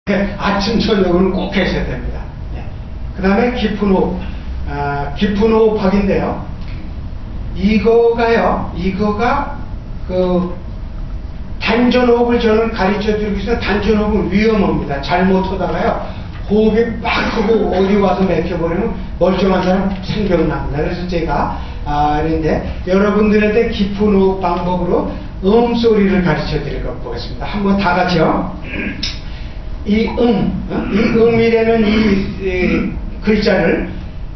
아침 저녁은 꼭 하셔야 됩니다. 그 다음에 깊은 호흡. 깊은 호흡학인데요. 이거가 단전호흡을 저는 가르쳐 드리고 있어요. 단전호흡은 위험합니다. 잘못하다가요, 호흡이 빡 하고 어디 와서 맥혀버리면 멀쩡한 사람 생각납니다. 그래서 제가 그런데 여러분들한테 깊은 호흡 방법으로 소리를 가르쳐 드릴 것 보겠습니다. 한번 다 같이요. 이 음이라는 이 글자를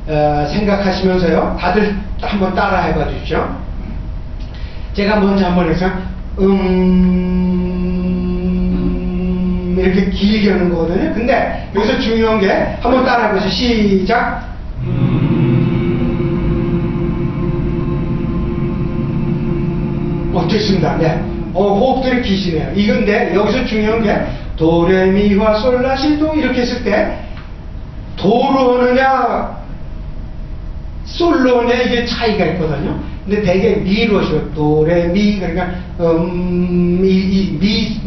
생각하시면서요, 다들 한번 따라 해봐 주십시오. 제가 먼저 한번 해서 이렇게 길게 하는 거거든요. 근데 여기서 중요한 게 한번 따라 해보세요. 시작. 됐습니다. 네. 호흡들이 기시네요. 이건데 여기서 중요한 게 도레미화솔라시도 이렇게 했을 때 도로 하느냐 솔로 하느냐 이게 차이가 있거든요. 근데 되게 미로 하셔. 도레미 그러니까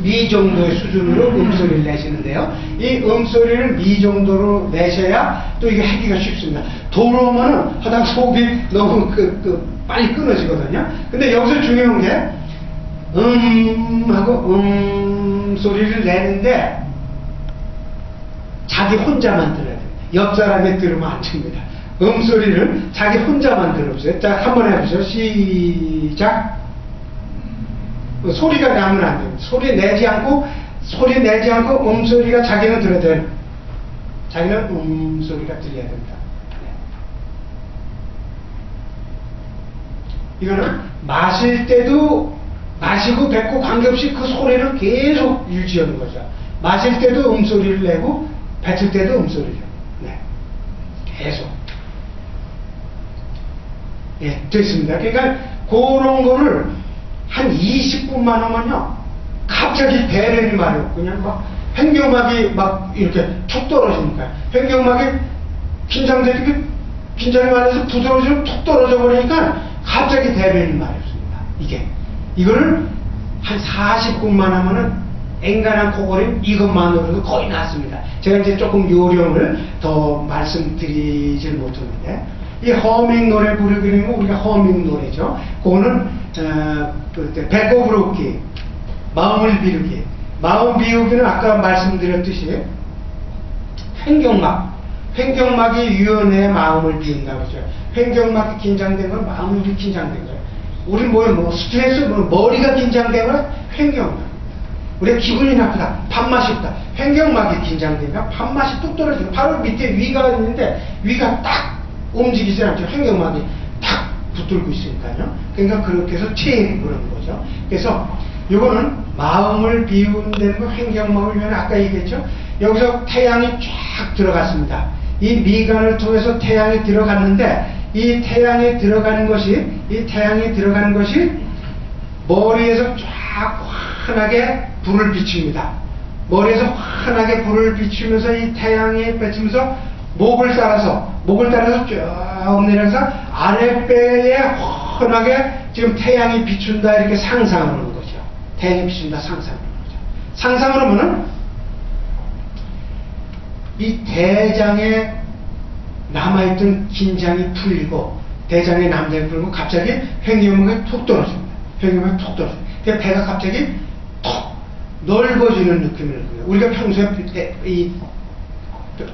미 정도의 수준으로 음소리를 내시는데요. 이 음소리를 미 정도로 내셔야 또 이게 하기가 쉽습니다. 도로 하면은 하다 속이 너무 빨리 끊어지거든요. 근데 여기서 중요한 게 하고 소리를 내는데 자기 혼자만 들어야 돼요. 옆 사람이 들으면 안 됩니다. 소리를 자기 혼자만 들어보세요. 자, 한번 해보세요. 시작. 소리가 나면 안 돼요. 소리 내지 않고 소리가 자기는 들어야 돼요. 자기는 소리가 들려야 됩니다. 이거는 마실 때도 마시고 뱉고 관계없이 그 소리를 계속 유지하는 거죠. 마실 때도 음소리를 내고 뱉을 때도 음소리를 네. 계속. 예, 됐습니다. 그러니까 그런 거를 한 20분만 하면요, 갑자기 배려이 말이요. 그냥 막 횡격막이 막 이렇게 툭 떨어지니까 횡격막이 긴장이 말해서 부드러워지면 툭 떨어져 버리니까 갑자기 배려이 말이 없습니다. 이거를 한 40분만 하면은 앵간한 코골임 이것만으로도 거의 낫습니다. 제가 이제 조금 요령을 더 말씀드리질 못하는데, 이 허밍 노래 부르기는 우리가 허밍 노래죠. 그거는 배꼽 부르기, 마음을 비우기. 마음 비우기는 아까 말씀드렸듯이 횡격막이 유연해 마음을 비운다고 하죠. 횡격막이 긴장된 건 마음이 긴장된 거예요. 우리 스트레스, 머리가 긴장되면 횡격막. 우리가 기분이 나쁘다, 밥맛이 없다. 횡격막이 긴장되면 밥맛이 뚝 떨어지고, 바로 밑에 위가 있는데 위가 딱 움직이지 않죠. 횡격막이 딱 붙들고 있으니까요. 그러니까 그렇게 해서 체인이 그러는 거죠. 그래서 이거는 마음을 비운다는 거, 횡격막을 위한 아까 얘기했죠. 여기서 태양이 쫙 들어갔습니다. 이 미간을 통해서 태양이 들어갔는데, 이 태양이 들어가는 것이 머리에서 쫙 환하게 불을 비춥니다. 머리에서 환하게 불을 비추면서 이 태양이 비추면서 목을 따라서 쭉 내려서 아랫배에 환하게 지금 태양이 비춘다 이렇게 상상하는 거죠. 태양이 비춘다 상상하는 거죠. 상상을 하면은 이 대장에 남아있던 긴장이 풀리고, 대장에 남장이 풀리고, 갑자기 횡격막이 툭 떨어집니다. 그래서 배가 갑자기 톡 넓어지는 느낌을 줘요. 우리가 평소에 이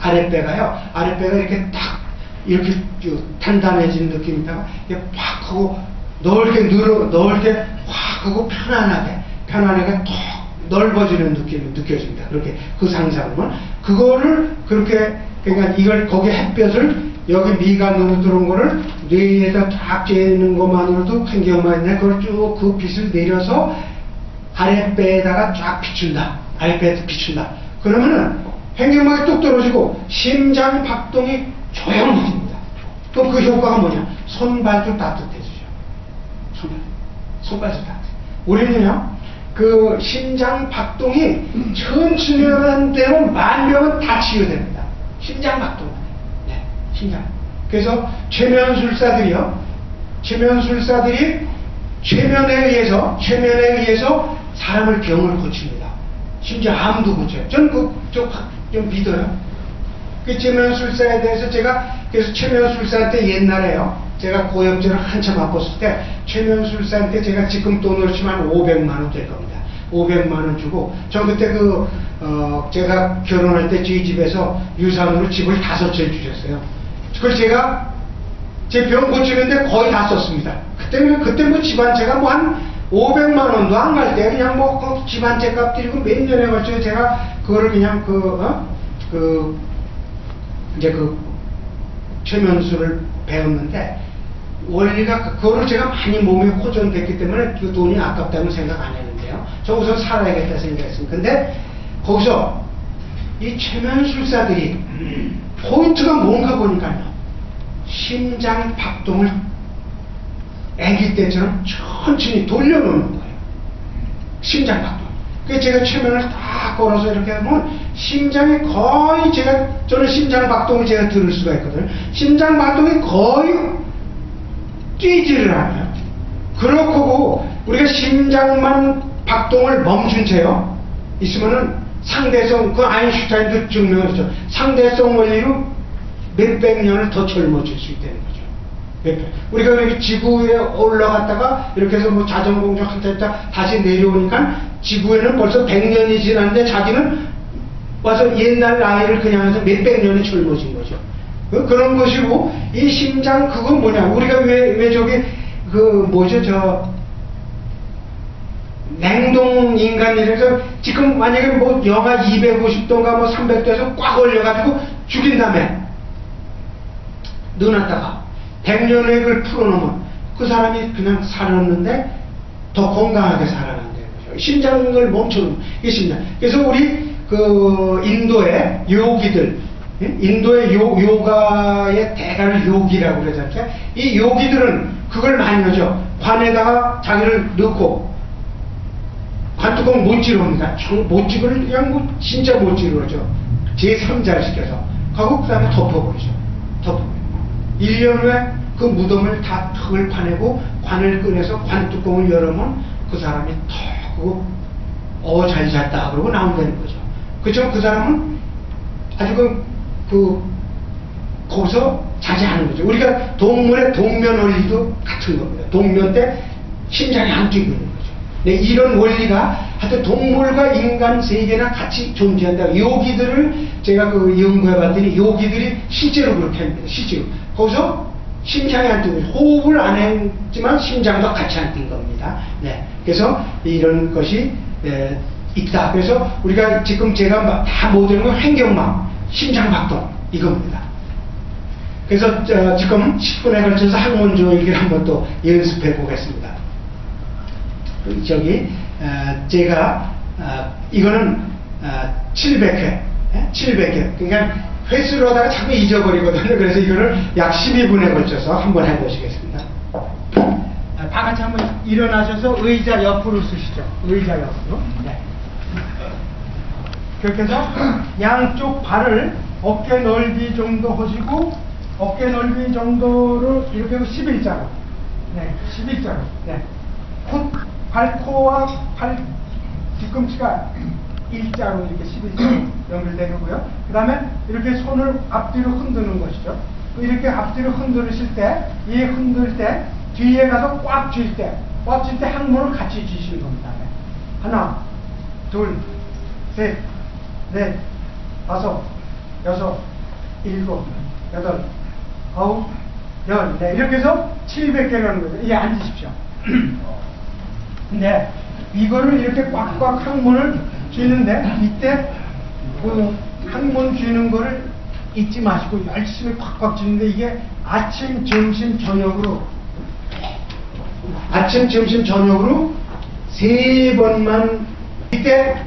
아랫배가 이렇게 딱 이렇게 단단해지는 느낌이다가 이게 팍 하고 넓게 확 하고 편안하게 톡 넓어지는 느낌이 느껴집니다. 그렇게 그 상상은 그거를 그렇게, 그러니까 이걸 거기 햇볕을 여기 미간으로 들어온 거를 뇌에다 쫙 쬐는 것만으로도 횡격막인데, 그걸 쭉 그 빛을 내려서 아랫배에다가 쫙 비춘다. 아랫배에다 비춘다. 그러면은 횡격막이 뚝 떨어지고 심장 박동이 조용해집니다. 그럼 그 효과가 뭐냐? 손발도 따뜻해지죠. 손발도 따뜻해. 우리는요, 그 심장 박동이 천천히 하는 대로 만병은 다 치유됩니다. 심장 박동. 네, 심장. 그래서 최면술사들이 최면에 의해서 사람을 병을 고칩니다. 심지어 암도 고쳐요. 저는 좀 믿어요. 그 최면술사에 대해서 제가 그래서 최면술사한테 옛날에요. 제가 고엽제를 한참 바꿨을 때 최면술사한테 제가 지금 돈으로 치면 500만 원 될 겁니다. 500만 원 주고 저 그때 제가 결혼할 때 저희 집에서 유산으로 집을 5채 주셨어요. 그걸 제가 제 병 고치는데 거의 다 썼습니다. 그때 뭐 집 한 채가 뭐 한 500만 원도 안 갈 때 그냥 뭐 집 한 채 값 드리고 몇 년에 걸쳐 제가 그거를 그냥 이제 최면술을 배웠는데 원리가 그거를 제가 많이 몸에 호전됐기 때문에 그 돈이 아깝다는 생각 안 했는데요. 저 우선 살아야겠다 생각했습니다. 근데 거기서 이 최면술사들이 포인트가 뭔가 보니까요. 심장 박동을 아기 때처럼 천천히 돌려놓는 거예요. 심장 박동. 그래서 제가 최면을 딱 걸어서 이렇게 하면 심장이 거의 저는 심장 박동을 제가 들을 수가 있거든요. 심장 박동이 거의 뛰지를 않아요. 그렇고 우리가 심장만 박동을 멈춘 채요. 있으면은 상대성, 아인슈타인도 증명했죠. 상대성 원리로 몇백 년을 더 젊어질 수 있다는 거죠. 우리가 이렇게 지구에 올라갔다가 이렇게 해서 뭐 자전거 공주 한타 했다 다시 내려오니까 지구에는 벌써 100년이 지났는데 자기는 와서 옛날 나이를 그냥 해서 몇백 년이 젊어진 거죠. 그런 것이고 이 심장 그건 뭐냐 우리가 왜 저기 냉동 인간이라서 지금 만약에 뭐 영하 250도인가 뭐 300도에서 꽉 올려가지고 죽인 다음에 넣어놨다가 100년 후에 그걸 풀어놓으면 그 사람이 그냥 살았는데 더 건강하게 살아난다는 거죠. 심장을 멈춰놓은 이 심장. 그래서 우리 인도의 요기들, 인도의 요가의 대가를 요기라고 그러잖아요. 이 요기들은 그걸 많이 하죠. 관에다가 자기를 넣고 관뚜껑 못 찌릅니다. 못 찌르를 그냥 뭐 진짜 못 찌르죠. 제3자를 시켜서 하고 그 다음에 덮어버리죠. 1년 후에 그 무덤을 다 턱을 파내고 관을 꺼내서 관뚜껑을 열으면 그 사람이 턱 하고 잘 잤다 그러고 나온다는 거죠. 그렇죠? 그 사람은 아주 거기서 자지 않은 거죠. 우리가 동물의 동면 원리도 같은 겁니다. 동면 때 심장이 안 뛰고 있는 거죠. 네, 이런 원리가 하여튼 동물과 인간 세계나 같이 존재한다. 요기들을 제가 연구해 봤더니 요기들이 실제로 그렇게 합니다. 실제로. 거기서 심장이 안 뛰고 호흡을 안 했지만 심장도 같이 안 뛴 겁니다. 네. 그래서 이런 것이 있다. 그래서 우리가 지금 제가 다 모든 건 횡격막, 심장박동 이겁니다. 그래서 지금 10분에 걸쳐서 학문조일기를 한번 또 연습해 보겠습니다. 제가 이거는 700회 700회 그러니까 횟수로 하다가 자꾸 잊어버리거든요. 그래서 이거를 약 12분에 걸쳐서 한번 해보시겠습니다. 다 같이 한번 일어나셔서 의자 옆으로 쓰시죠. 의자 옆으로. 네. 그렇게 해서 양쪽 발을 어깨 넓이 정도 하시고 어깨 넓이 정도로 이렇게 해서 11자로. 네, 11자로. 네. 발코와 발 뒤꿈치가 일자로 이렇게 11자로 연결되고요. 그 다음에 이렇게 손을 앞뒤로 흔드는 것이죠. 이렇게 앞뒤로 흔들으실 때, 이 흔들 때, 뒤에 가서 꽉 쥘 때 항문을 같이 쥐시는 겁니다. 하나, 둘, 셋, 넷, 다섯, 여섯, 일곱, 여덟, 아홉, 열. 네, 이렇게 해서 700개를 하는 거죠. 이제 앉으십시오. 근데 이거를 이렇게 꽉꽉 항문을 쥐는데 이때 항문 쥐는 거를 잊지 마시고 열심히 꽉꽉 쥐는데 이게 아침, 점심, 저녁으로 3번만 이때